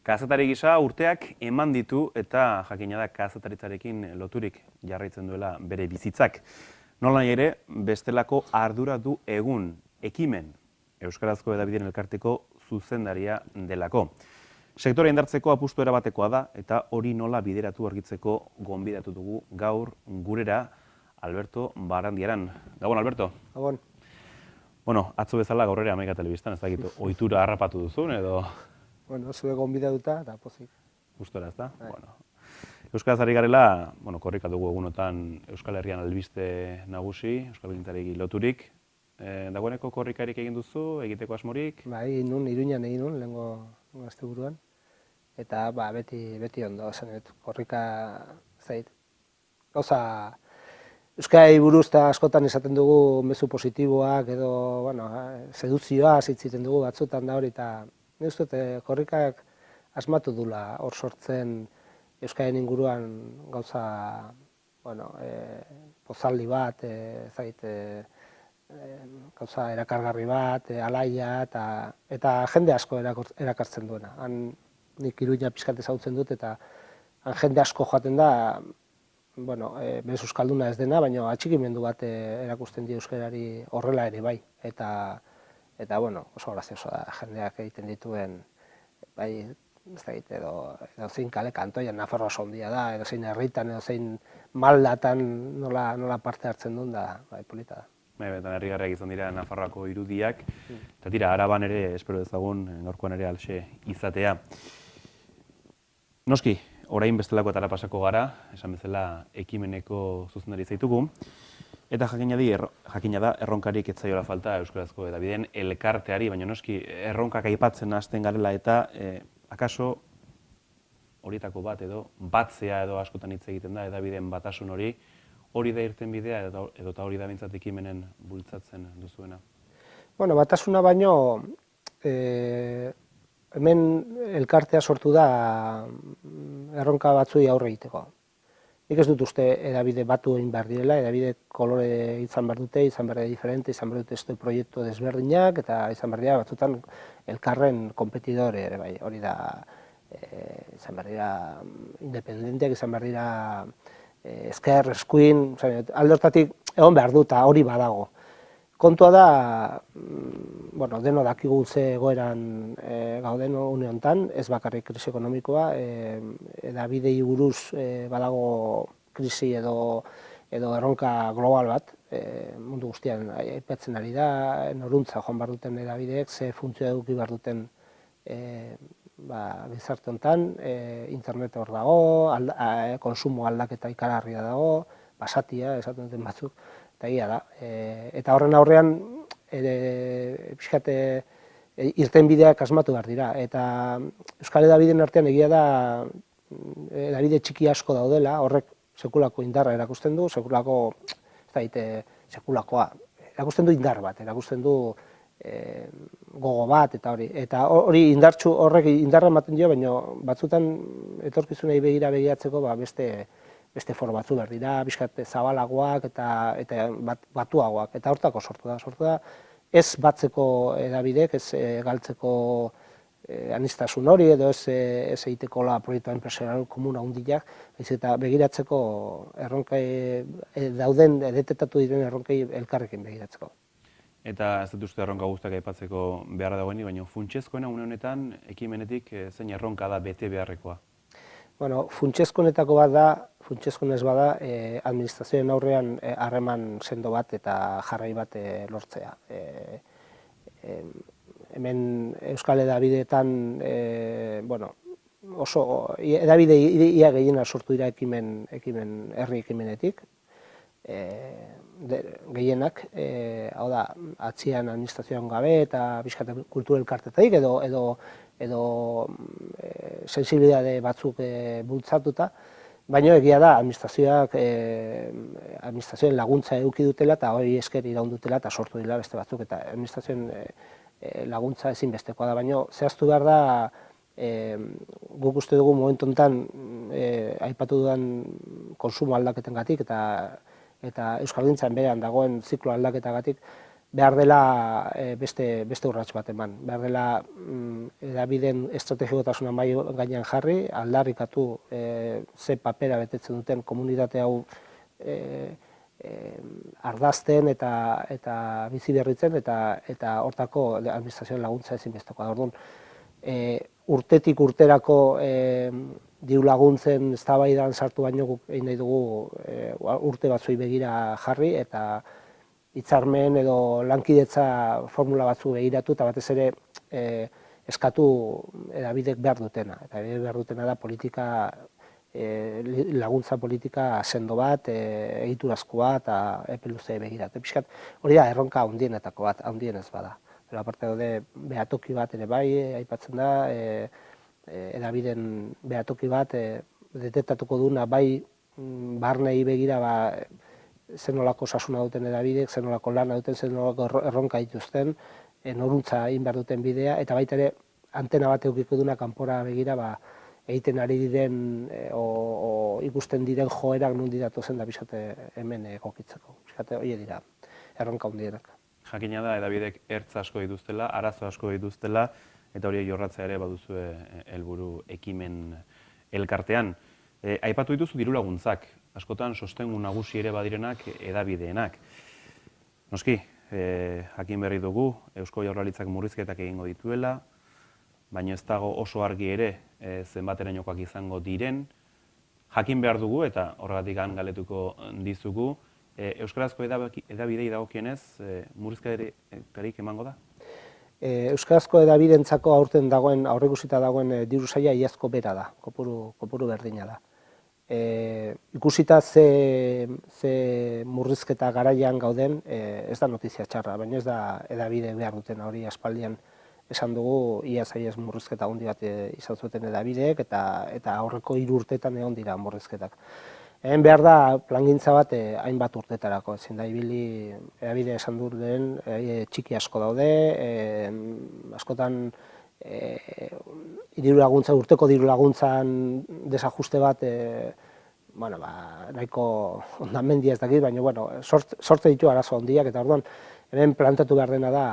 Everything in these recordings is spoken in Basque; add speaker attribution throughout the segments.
Speaker 1: Kazetari gisa urteak eman ditu eta jakina da kazetaritzarekin loturik jarraitzen duela bere bizitzak. Nola nahi ere, bestelako ardura du egun ekimen Euskarazko Hedabideen Elkarteko zuzendaria delako. Sektorea indartzeko apustu erabatekoa da eta hori nola bideratu argitzeko gonbidatu dugu gaur gurera Alberto Barandiaran. Gabon, Alberto?
Speaker 2: Gabon.
Speaker 1: Bueno, atzo bezala gaur ere Hamaika Telebistan, ez dakit, ohitura harrapatu duzun edo...
Speaker 2: Bueno, zure gonbidatuta eta pozik.
Speaker 1: Gustora, ezta? Bueno. Euskaraz ari garela, korrika dugu egunotan Euskal Herrian albiste nagusi, euskalgintzari loturik. Dagoeneko korrikarik egin duzu, egiteko asmorik?
Speaker 2: Bai, Iruñan egin nun, lehengo asteburuan. Eta beti ondo, korrika zait. Gauza, Euskarari buruz eta askotan esaten dugu mezu positiboak edo, seduzioa zitziten dugu batzutan da hori, eta nire uste korrikak asmatu dula hor sortzen Euskararen inguruan gauza, pozaldi bat, gauza erakargarri bat, alaia, eta jende asko erakartzen duena. Nik Iruña pixkat ezagutzen dut, eta jende asko joaten da, bez euskalduna ez dena, baina atxikimendu bat erakusten di euskarari horrela ere bai. Eta oso grazioso da, jendeak egiten dituen, bai, ez da egite, edo zein kale kantoian, Nafarroa oso ondia da, edo zein herritan, edo zein maldatan nola parte hartzen duen da, bai, polita da.
Speaker 1: Eta herrigarriak izan dira Nafarroako irudiak, eta tira, Araban ere, espero dezagun, gaurkoan ere alxe izatea. Noski, orain bestelako etara pasako gara, esan bezala ekimeneko zuzendari zaitugu, eta jakina da erronkarik ez zaiola falta Euskarazko Hedabideen elkarteari, baina noski erronkak aipatzen hasten garela eta akaso horietako bat edo batzea edo askotan hitz egiten da hedabideen batasun hori da irten bidea edo eta hori da bintzat ekimenen bultzatzen duzuena?
Speaker 2: Batasuna baino, hemen elkartea sortu da erronka batzuei aurre egiteko. Nik ez dut uste hedabide batu egin behar direla, hedabide kolore izan behar dute, izan behar diferente, izan behar dute proiektu desberdinak, eta izan behar dira batzutan elkarren kompetidore ere bai. Hori da, izan behar dira independenteak, izan behar dira ezker, eskuin, alde hortatik egon behar dut, hori badago. Kontua da, deno dakigu ze egoeran gauden une honetan, ez bakarrik krisi ekonomikoa, hedabidei buruz badago krisi edo erronka global bat, mundu guztian aipatzen ari da, noruntza joan behar duten hedabideek, ze funtzioa eduki behar duten gizarte honetan, internet hor dago, konsumo aldaketa ikaragarria dago, basatia, esaten duten batzuk, eta egia da. Eta horren aurrean, pixkate irtenbideak asmatu behar dira. Eta Euskal Hedabideen artean egia da, hedabide txiki asko daudela, horrek sekulako indarra erakusten du, sekulakoa, erakusten du indar bat, erakusten du gogo bat, eta hori. Eta hori indartsu horrek indarra ematen dio, baina batzutan etorkizunei begiratzeko beste foro batzu behar dira, bizkat zabalagoak eta batuagoak, eta hortako sortu da. Ez batzeko hedabidek, ez galtzeko aniztasun hori, edo ez egiteko proiektu enpresarial komuna handiak, eta begiratzeko erronkei dauden, detetatu diren erronkei elkarrekin begiratzeko.
Speaker 1: Eta ez dut uste erronka guztiak aipatzeko beharra dagoenik, baina funtsezkoena une honetan ekimenetik zein erronka da bete beharrekoa?
Speaker 2: Funtsezkoenetako bat da, funtsezkoenez bada, administrazioen aurrean harreman sendo bat eta jarrai bat lortzea. Hemen Euskal Hedabideetan, oso, hedabide ia gehiena sortu dira herri ekimenetik, gehienak, hau da, atzian administrazioan gabe eta bizkate kultura elkartetaik edo sensibilitate batzuk bultzatuta, baina egia da administrazioen laguntza eduki dutela eta hori esker iraun dutela eta sortu dira beste batzuk, eta administrazioen laguntza ezinbestekoa da, baina zehaztu behar da, guk uste dugu momentu honetan aipatu dudan konsumo aldaketengatik eta euskalgintzan berean dagoen ziklo aldaketagatik, behar dela beste urrats bat eman. Behar dela hedabideen estrategikotasuna mahai gainean jarri, aldarrikatu ze papera betetzen duten komunitate hau ardazten eta bizi berritzen eta hortako administrazioen laguntza ezinbestekoa. Orduan, urtetik urterako diru laguntzen eztabaidan sartu baino guk egin nahi dugu urte batzuei begira jarri eta hitzarmen edo lankidetza formula batzu begiratu eta batez ere eskatu hedabidek behar dutena. Eta behar dutena da politika laguntza politika sendo bat, egiturazkoa eta epe luzea begiratu. Pixkat hori da erronka handienetako bat, handienez bada. Pero aparte daude behatoki bat ere bai, aipatzen da, hedabideen behatoki bat detektatuko duna bai barnei begira zenolako osasuna duten hedabidek, zenolako lana duten, zenolako erronka dituzten, noruntza egin behar duten bidea, eta baita ere antena bat eukiko duna kanpora begira egiten ari diren o ikusten diren joerak nundi datozen da bizkate hemen egokitzeko. Bizkate hori dira erronka handienak.
Speaker 1: Jakina da, hedabidek ertz asko dituztela, arazo asko dituztela, eta hori jorratzea ere baduzue helburu ekimen elkartean. Aipatu dituzu diru laguntzak, askotan sostengu nagusi ere badirenak hedabideenak. Noski, jakin berri dugu, Eusko Jaurlaritzak murrizketak egingo dituela, baina ez dago oso argi ere zenbaterainokoak izango diren. Jakin behar dugu eta horregatik galetuko dizugu, euskarazko hedabidei dagokienez murrizketarik emango da?
Speaker 2: Euskarazko hedabideentzako aurten dagoen, aurreikusita dagoen diru saila iazko bera da, kopuru berdina da. Ikusita ze murrizketa garaian gauden, ez da notizia txarra, baina ez da hedabide behar duten hori aspaldian esan dugu, iaz aiez murrizketa handi bat izan zuten hedabideek eta aurreko 3 urteetan egon dira murrizketak. Hemen behar da plangintza bat hainbat urtetarako, ezin da ibili hedabide esan dut lehen, txiki asko daude, askotan urteko diru laguntzan desajuste bat nahiko ondamendia ez dakit, baina sortze ditu arazo handiak eta orduan hemen plantatu behar dena da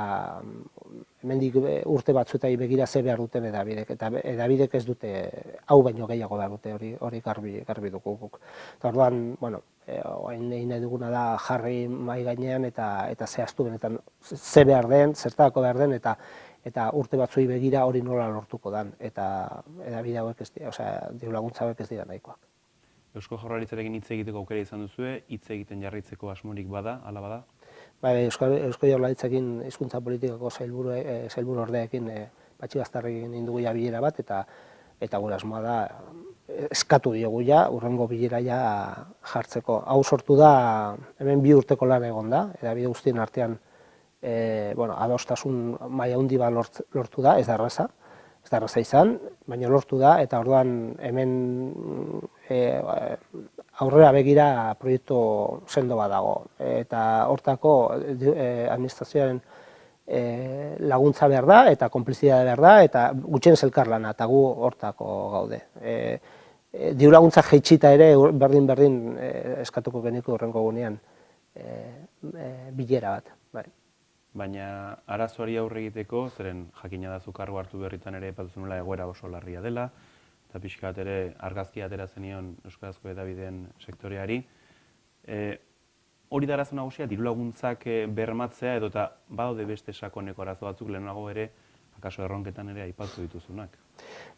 Speaker 2: hemendik urte batzuetai begira ze behar duten hedabidek, eta hedabidek ez dute hau baino gehiago behar dute, hori garbi dugu guk. Eta orduan, egin nahi duguna da jarri mahai gainean eta zehaztu benetan ze behar den, zertako behar den, eta urte batzuei begira hori nola lortuko den, eta hedabide hauek ez dira, diru laguntza hauek ez dira nahikoak.
Speaker 1: Eusko Jaurlaritzarekin hitz egiteko aukera izan duzue, hitz egiten jarraitzeko asmorik bada, hala bada?
Speaker 2: Eusko Jaurlaritzarekin hizkuntza politikako sailburu ordeekin Patxi Baztarrekin egin dugu bilera bat eta gure asmoa da eskatu diogu hurrengo bilera jartzeko. Hau sortu da hemen 2 urteko lan egon da, hedabide guztien artean adostasun maila handi bat lortu da, ez da erraza izan, baina lortu da eta orduan hemen aurrera begira proiektu sendo bat dago eta hortako administrazioaren laguntza behar da eta konplizitate behar da eta gutxienez elkarlana eta gu hortako gaude. Diru laguntza jaitsita ere berdin eskatuko geniko hurrengo egunean bilera bat.
Speaker 1: Baina arazoari aurre egiteko, zeren jakina da zuk kargu hartu berritan ere epatu zenula egoera oso larria dela, eta pixka bat ere argazkia atera zenion euskarazko hedabideen sektoreari. Hori da arazo nagusia, diru laguntzak bermatzea edo eta badaude beste sakoneko arazo batzuk lehenago ere, akaso erronketan ere aipatu dituzunak.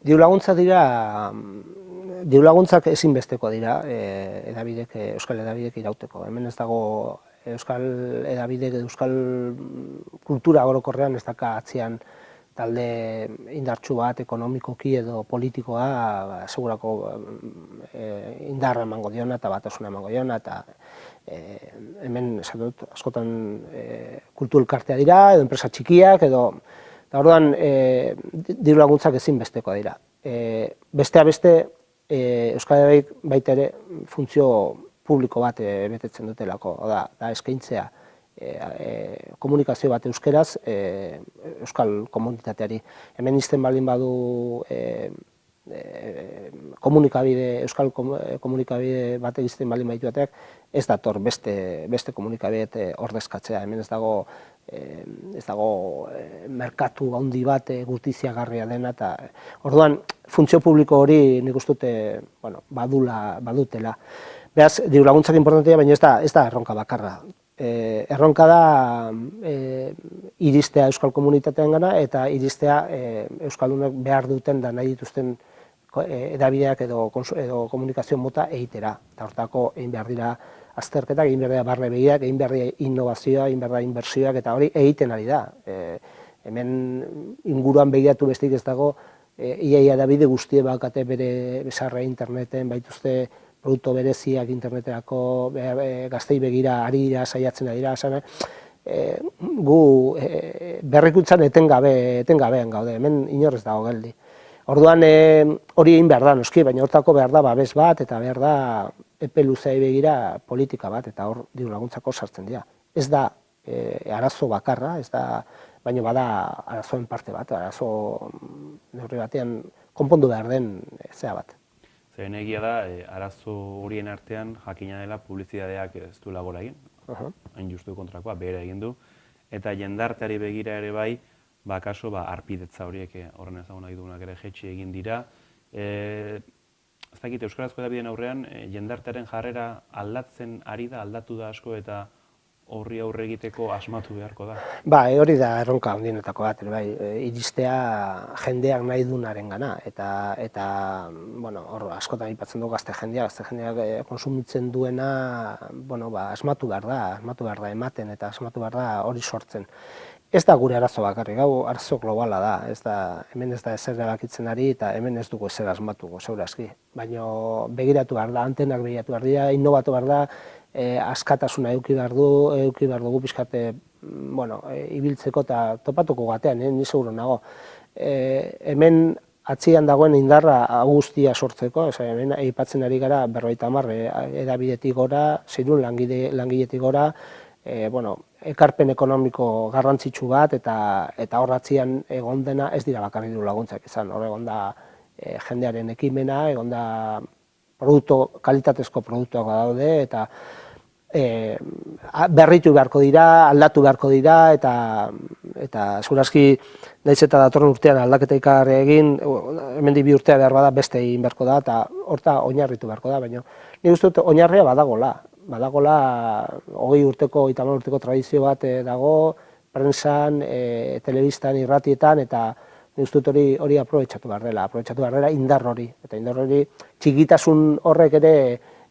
Speaker 2: Diru laguntzak ezinbesteko dira euskal hedabidek irauteko. Hemen ez dago euskal hedabidek, euskal kultura orokorrean ez daka atzean talde indartsu bat, ekonomikoki edo politikoa, segurako indarra emango diona eta batasuna emango diona, eta hemen esan dut, askotan kultur elkartea dira, edo enpresa txikiak, edo orduan diru laguntzak ezinbestekoa dira. Besteak beste, euskal hedabidek baita ere funtzio publiko bat betetzen dutelako, da eskaintzea komunikazio bat euskeraz euskal komunitateari. Hemen izten baldin badu euskal komunikabide bat egizten baldin baditu bateak, ez dator beste komunikabideet ordezkatzea. Hemen ez dago ez dago merkatu handi bat gutiziagarria dena, eta orduan funtzio publiko hori nik uste dute badutela. Beraz, diru laguntzak importantea, baina ez da erronka bakarra. Erronka da iristea euskal komunitatean gana eta iristea euskaldunek behar duten da nahi dituzten edabideak edo komunikazio mota egitera. Eta hortako egin behar dira azterketak, egin behar dira barne begiak, egin behar dira innovazioa, egin behar dira inbertsioak, eta hori egiten ari da. Hemen inguruan begiratu besteik ez dago, ia edabide guztie bakate bere bezarra interneten, baituzte produktu bereziak interneterako gaztei begira ari dira, saiatzen ari dira, gu berrikuntzan etengabean gaude, hemen inorrez dago geldi. Orduan hori egin behar da, noski, baina hortako behar da babes bat eta behar da epe luzei begira politika bat, eta hor diru laguntzako sartzen dira. Ez da arazo bakarra, baina bada arazoen parte bat, arazo neurri batean konpondu behar den zea bat.
Speaker 1: Zeren egia da, arazo horien artean jakina dela publizitateak ez du gora egin, hain justu kontrakoa, behera egin du, eta jendarteari begira ere bai, kaso arpidetza horiek horren ezaguna dugunak ere jetxi egin dira. Ez dakit, euskarazko edabideen aurrean, jendartearen jarrera aldatzen ari da, aldatu da asko, eta horri aurre egiteko asmatu beharko da?
Speaker 2: Hori da erronka handienetako bat, iristea jendeak nahi dunaren gana, eta hor askotan aipatzen dugu gazte jendeak konsumitzen duena asmatu behar da ematen, eta asmatu behar da hori sortzen. Ez da gure arazo bakarrik, arazo globala da, hemen ez da ezer erabakitzen ari, eta hemen ez dugu ezer asmatuko, segurazki. Baina begiratu behar da, antenak begiratu behar dira, innovatu behar da, askatasuna eduki behar dugu pixkate ibiltzeko eta topatuko gatean, ni seguro nago. Hemen atzian dagoen indarra guztia sortzeko, hemen aipatzen ari gara 50 edabidetik gora, 600 langiletik gora, ekarpen ekonomiko garrantzitsu bat, eta hor atzian egon dena ez dira bakarrik diru laguntzak izan, hor egon da jendearen ekimena, egon da kalitatezko produktuak daude, eta berritu beharko dira, aldatu beharko dira, eta segurazki nahiz eta datorren urtean aldaketa ikarri egin, hemendik 2 urtea behar bada beste egin beharko da, eta horta oinarritu beharko da, baina nik uste dut oinarria badagola 20 urteko, 30 urteko tradizio bat dago, prensan, telebistan, irratietan, eta nik uste dut hori aprobetxatu behar dela indar hori, eta indar hori txikitasun horrek ere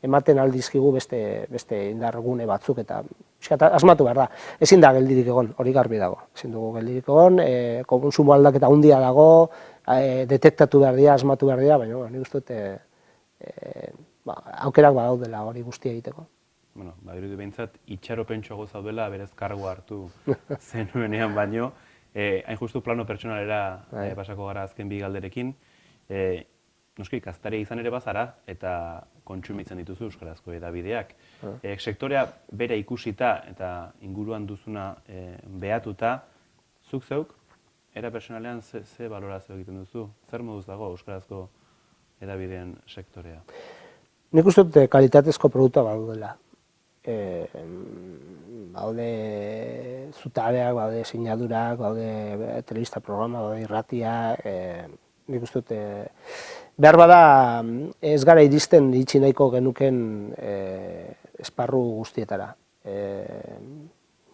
Speaker 2: ematen aldizkigu beste indargune batzuk, eta asmatu behar da. Ezin da geldirik egon, hori garbi dago. Ezin dugu geldirik egon, konsumo aldaketa handia dago, detektatu behar dira, asmatu behar dira, baina nik uste dut aukerak badaudela hori guztia egiteko.
Speaker 1: Badirudu behintzat, itxaropentsuago zaudela, berez kargu hartu zenuenean baino, hain justu plano pertsonalera pasako gara azken bi galderekin, noski, kazetari izan ere bazara, eta kontsumitzen dituzu euskarazko edabideak. Sektorea bere ikusita eta inguruan duzuna behatuta, zuk zeuk, era personalean ze balorazio egiten duzu? Zer moduz dago euskarazko edabideen sektorea?
Speaker 2: Nik uste dut kalitatezko produktua badudela. Baude zutabeak, baude sinadurak, baude telebista programa, baude irratia, nik uste dut behar bada ez gara iristen itxi nahiko genuken esparru guztietara.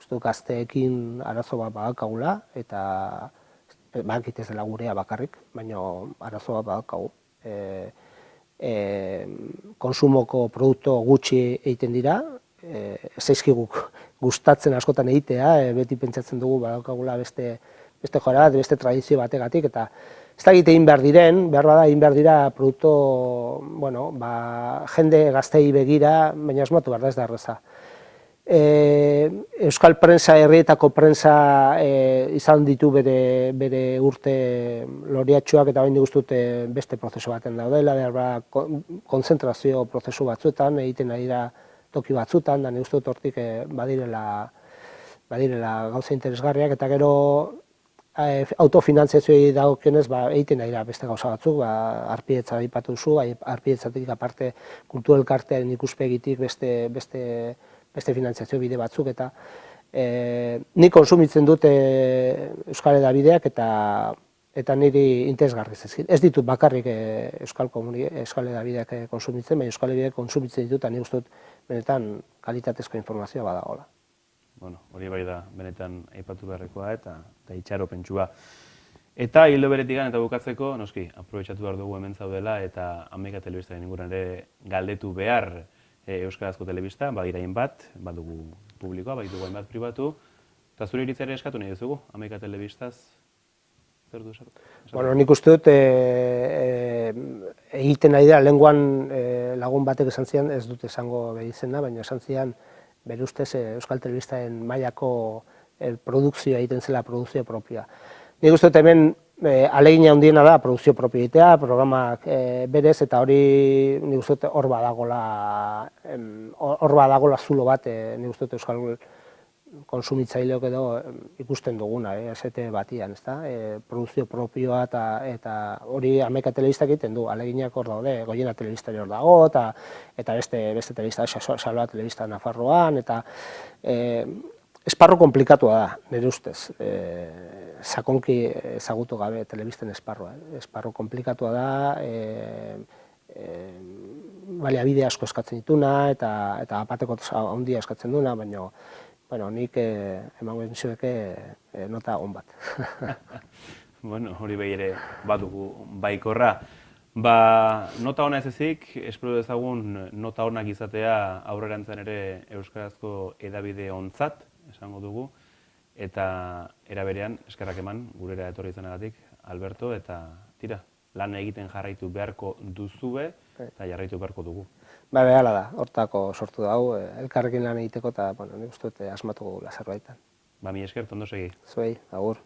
Speaker 2: Uste dut gazteekin arazo bat badakagula, eta badakit ez dela gurea bakarrik, baina arazo bat badakagu. Konsumoko produktu gutxi egiten dira, zaizkiguk gustatzen askotan egitea, beti pentsatzen dugu badakagula beste jora bat, beste tradizio bategatik, eta ez da egin behar diren, behar bada egin behar dira produktu, jende gaztei begira, baina asmatu behar da ez da erreza. Euskal prensa, herrietako prensa izan ditu bere urte loriatxoak, eta bain diguztut beste prozesu baten daudela, behar bada konzentrazio prozesu batzuetan, egiten ari da toki batzuetan, da nik uste dut hortik badirela gauza interesgarriak, eta gero autofinantziazioei dagokionez egiten ari da beste gauza batzuk, arpidetza aipatu duzu, arpidetzatik aparte kultura elkartearen ikuspegitik beste finantziazio bide batzuk, eta Nik konsumitzen dut Euskal Hedabideak eta niri interesgarri zaizkit. Ez ditut bakarrik Euskal Hedabideak konsumitzen, baina Euskal Hedabideak konsumitzen ditut, eta nik uste dut benetan kalitatezko informazioa badagoela.
Speaker 1: Bueno, hori bai da benetan aipatu beharrekoa eta itxaropentsua. Eta hildo beretikan eta bukatzeko, noski, aprobetxatu behar dugu hemen zaudela eta Hamaika Telebistaren inguruan ere galdetu behar Euskarazko telebista, badira hainbat, badugu publikoa, badugu hainbat pribatu, eta zure iritzia ere eskatu nahi duzugu, Hamaika Telebistaz, zer du esatu?
Speaker 2: Bueno, nik uste dut egiten nahi da, lehenguan lagun batek esan zian, ez dut esango behizena, baina esan zian, bere ustez Euskal Telebistaren mailako produkzioa egiten zela, produkzio propioa. Nik uste dut hemen ahalegina handiena da produkzio propio egitea, programak berez, eta hori nik uste dut hor badagola zulo bat, nik uste dut Euskal konsumitzaileok edo ikusten duguna, esete batian, ezta? Produkzio propioa eta hori Hamaika Telebistak egiten du, ahaleginak hor daude, Goiena Telebistari hor dago, eta beste telebista, Saloa Telebista Nafarroan, eta esparru komplikatua da, nire ustez, sakonki ezagutu gabe telebisten esparrua. Esparru komplikatua da, baliabide asko eskatzen dituna, eta apateko handia eskatzen duna, baina nik emango dizueke nota on bat.
Speaker 1: Bueno, hori behi ere badugu baikorra. Nota ona ez ezik, espero dezagun nota onak izatea aurrerantzan ere euskarazko hedabide ontzat, esango dugu, eta era berean eskerrak eman gurera etorri izanagatik, Alberto, eta tira, lan egiten jarraitu beharko duzue eta jarraitu beharko dugu.
Speaker 2: Behala da, hortako sortu dau, elkarrekin lan egiteko eta nik uste dut asmatu gula zerbaitan.
Speaker 1: Mi esker, ondo segi.
Speaker 2: Zuei, agur.